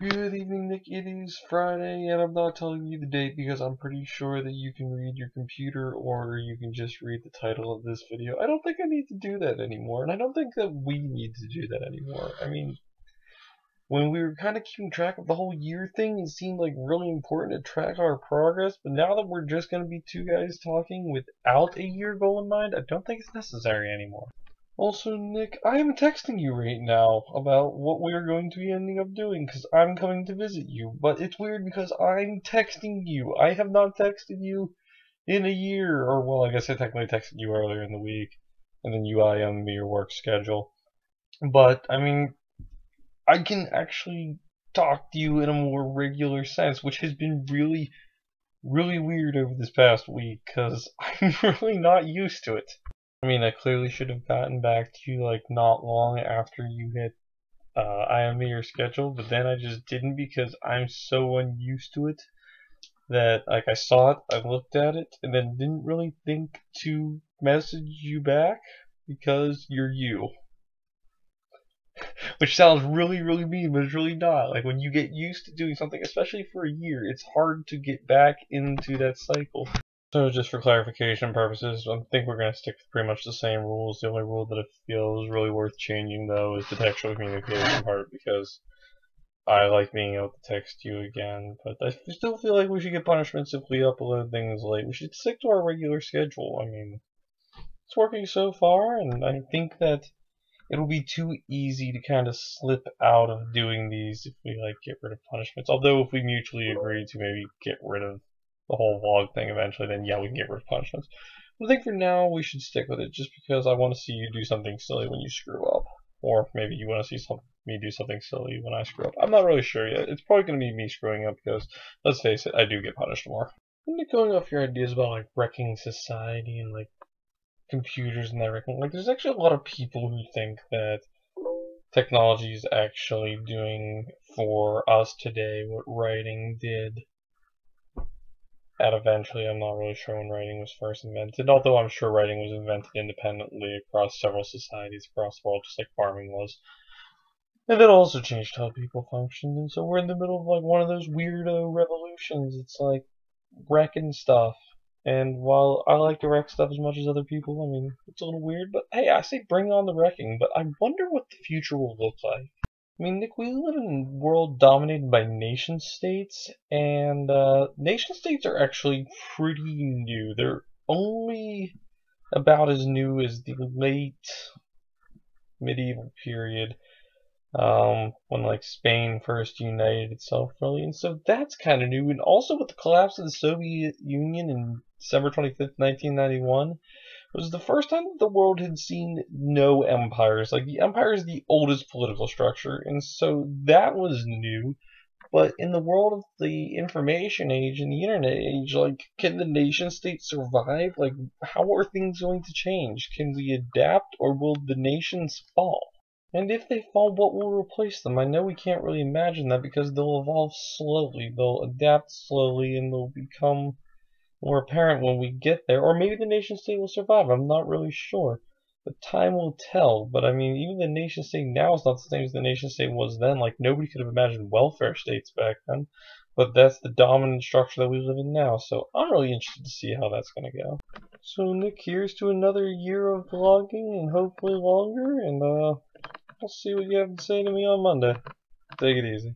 Good evening, Nick. It is Friday, and I'm not telling you the date because I'm pretty sure that you can read your computer or you can just read the title of this video. I don't think I need to do that anymore, and I don't think that we need to do that anymore. I mean, when we were kind of keeping track of the whole year thing, it seemed like really important to track our progress, but now that we're just going to be two guys talking without a year goal in mind, I don't think it's necessary anymore. Also, Nick, I am texting you right now about what we are going to be ending up doing because I'm coming to visit you. But it's weird because I'm texting you. I have not texted you in a year. Or, well, I guess I technically texted you earlier in the week. And then you IM'd me your work schedule. But, I mean, I can actually talk to you in a more regular sense, which has been really, really weird over this past week because I'm really not used to it. I mean, I clearly should have gotten back to you like not long after you hit IME your schedule, but then I just didn't because I'm so unused to it that like I saw it, I looked at it, and then didn't really think to message you back because you're you. Which sounds really, really mean, but it's really not. Like when you get used to doing something, especially for a year, it's hard to get back into that cycle. So just for clarification purposes, I think we're going to stick to pretty much the same rules. The only rule that I feel is really worth changing, though, is the textual communication part, because I like being able to text you again, but I still feel like we should get punishments if we upload things late. We should stick to our regular schedule. I mean, it's working so far, and I think that it'll be too easy to kind of slip out of doing these if we, like, get rid of punishments. Although if we mutually agree to maybe get rid of the whole vlog thing eventually, then yeah, we can get rid of punishments. But I think for now we should stick with it, just because I want to see you do something silly when you screw up, or maybe you want to see me do something silly when I screw up. I'm not really sure yet. It's probably going to be me screwing up because, let's face it, I do get punished more. And going off your ideas about like wrecking society and like computers and everything, like there's actually a lot of people who think that technology is actually doing for us today what writing did. And eventually, I'm not really sure when writing was first invented, although I'm sure writing was invented independently across several societies across the world, just like farming was. And it also changed how people functioned, and so we're in the middle of like one of those weirdo revolutions. It's like wrecking stuff. And while I like to wreck stuff as much as other people, I mean, it's a little weird, but hey, I say bring on the wrecking, but I wonder what the future will look like. I mean, Nick, we live in a world dominated by nation states, and nation states are actually pretty new. They're only about as new as the late medieval period, when like Spain first united itself, really, and so that's kind of new. And also with the collapse of the Soviet Union in December 25th, 1991. It was the first time that the world had seen no empires. Like, the empire is the oldest political structure, and so that was new. But in the world of the information age and the internet age, like, can the nation state survive? Like, how are things going to change? Can we adapt, or will the nations fall? And if they fall, what will replace them? I know we can't really imagine that because they'll evolve slowly, they'll adapt slowly, and they'll become more apparent when we get there, or maybe the nation state will survive. I'm not really sure. But time will tell. But I mean, even the nation state now is not the same as the nation state was then. Like, nobody could have imagined welfare states back then. But that's the dominant structure that we live in now. So I'm really interested to see how that's going to go. So Nick, here's to another year of vlogging and hopefully longer. And I'll see what you have to say to me on Monday. Take it easy.